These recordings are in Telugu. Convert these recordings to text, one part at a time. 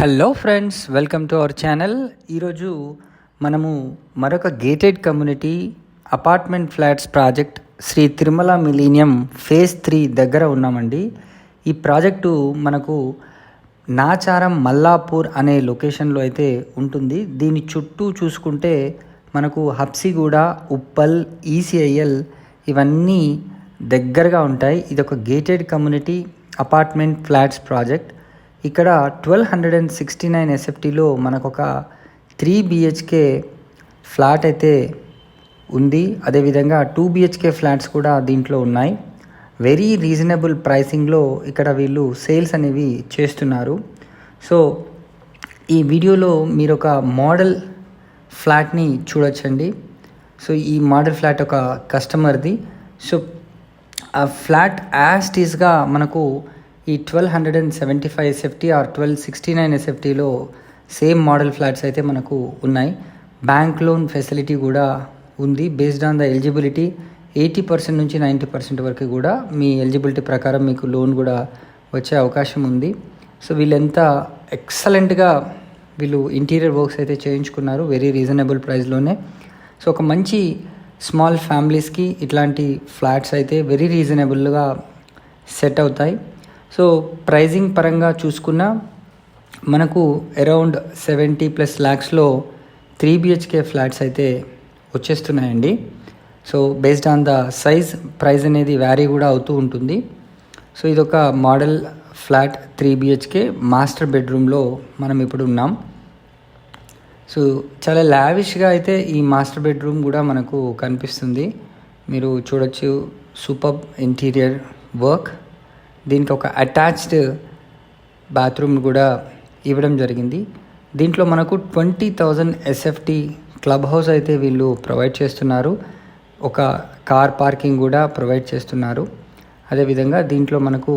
Hello friends, welcome to our channel. ఈరోజు మనము మరొక gated community apartment flats project Sri Tirumala millennium phase 3 దగ్గర ఉన్నామండి. ఈ ప్రాజెక్టు మనకు నాచారం మల్లాపూర్ అనే లొకేషన్లో అయితే ఉంటుంది. దీని చుట్టూ చూసుకుంటే మనకు హబ్సిగూడ, ఉప్పల్, ఈసీఐఎల్ ఇవన్నీ దగ్గరగా ఉంటాయి. ఇది ఒక gated community apartment flats project. ఇక్కడ 1269 ఎస్ఎఫ్టీలో మనకు ఒక 3 BHK ఫ్లాట్ అయితే ఉంది. అదేవిధంగా 2 BHK ఫ్లాట్స్ కూడా దీంట్లో ఉన్నాయి. వెరీ రీజనబుల్ ప్రైసింగ్లో ఇక్కడ వీళ్ళు సేల్స్ అనేవి చేస్తున్నారు. సో ఈ వీడియోలో మీరు ఒక మోడల్ ఫ్లాట్ని చూడొచ్చండి. సో ఈ మోడల్ ఫ్లాట్ ఒక కస్టమర్ది. సో ఆ ఫ్లాట్ యాజ్ టీస్గా మనకు ఈ 1275 ఎస్ఎఫ్టీ ఆర్ 1269 ఎస్ఎఫ్టీలో సేమ్ మోడల్ ఫ్లాట్స్ అయితే మనకు ఉన్నాయి. బ్యాంక్ లోన్ ఫెసిలిటీ కూడా ఉంది. బేస్డ్ ఆన్ ద ఎలిజిబిలిటీ 80% నుంచి 90% వరకు కూడా మీ ఎలిజిబిలిటీ ప్రకారం మీకు లోన్ కూడా వచ్చే అవకాశం ఉంది. సో వీళ్ళెంత ఎక్సలెంట్గా వీళ్ళు ఇంటీరియర్ వర్క్స్ అయితే చేయించుకున్నారు వెరీ రీజనబుల్ ప్రైస్లోనే. సో ఒక మంచి స్మాల్ ఫ్యామిలీస్కి ఇట్లాంటి ఫ్లాట్స్ అయితే వెరీ రీజనబుల్గా సెట్ అవుతాయి. సో ప్రైజింగ్ పరంగా చూసుకున్న మనకు అరౌండ్ 70+ lakhsలో 3 BHK ఫ్లాట్స్ అయితే వచ్చేస్తున్నాయండి. So based on the size price అనేది వ్యారీ కూడా అవుతూ ఉంటుంది. సో ఇదొక మోడల్ ఫ్లాట్ 3 BHK మాస్టర్ బెడ్రూమ్లో మనం ఇప్పుడు ఉన్నాం. సో చాలా లావిష్గా అయితే ఈ మాస్టర్ బెడ్రూమ్ కూడా మనకు కనిపిస్తుంది. మీరు చూడొచ్చు, సూపర్ ఇంటీరియర్ వర్క్. దీనికి ఒక అటాచ్డ్ బాత్రూమ్ కూడా ఇవ్వడం జరిగింది. దీంట్లో మనకు 20,000 ఎస్ఎఫ్టీ క్లబ్ హౌస్ అయితే వీళ్ళు ప్రొవైడ్ చేస్తున్నారు. ఒక కార్ పార్కింగ్ కూడా ప్రొవైడ్ చేస్తున్నారు. అదేవిధంగా దీంట్లో మనకు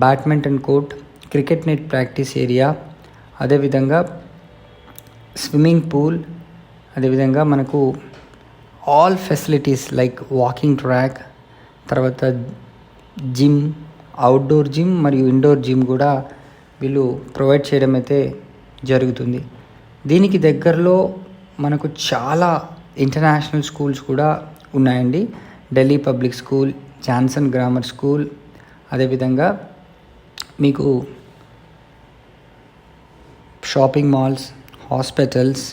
badminton court, cricket net practice area, అదేవిధంగా స్విమ్మింగ్ పూల్, అదేవిధంగా మనకు all facilities like walking track, తర్వాత జిమ్, అవుట్డోర్ జిమ్ మరియు ఇండోర్ జిమ్ కూడా వీళ్ళు ప్రొవైడ్ చేయడం అయితే జరుగుతుంది. దీనికి దగ్గరలో మనకు చాలా ఇంటర్నేషనల్ స్కూల్స్ కూడా ఉన్నాయండి. Delhi public school, Johnson grammar school, అదేవిధంగా మీకు షాపింగ్ మాల్స్, హాస్పిటల్స్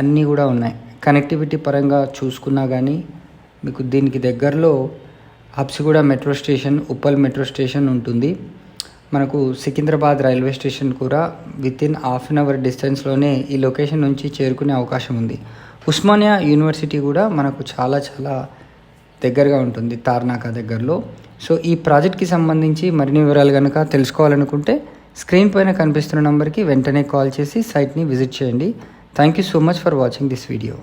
అన్నీ కూడా ఉన్నాయి. కనెక్టివిటీ పరంగా చూసుకున్నా కానీ మీకు దీనికి దగ్గరలో Habsiguda metro station, Uppal metro station ఉంటుంది. మనకు సికింద్రాబాద్ రైల్వే స్టేషన్ కూడా వితిన్ హాఫ్ అన్ అవర్ డిస్టెన్స్లోనే ఈ లొకేషన్ నుంచి చేరుకునే అవకాశం ఉంది. ఉస్మానియా యూనివర్సిటీ కూడా మనకు చాలా చాలా దగ్గరగా ఉంటుంది, తార్నాక దగ్గరలో. సో ఈ ప్రాజెక్ట్కి సంబంధించి మరిన్ని వివరాలు కనుక తెలుసుకోవాలనుకుంటే స్క్రీన్ పైన కనిపిస్తున్న నెంబర్కి వెంటనే కాల్ చేసి సైట్ని విజిట్ చేయండి. Thank you so much for watching this video.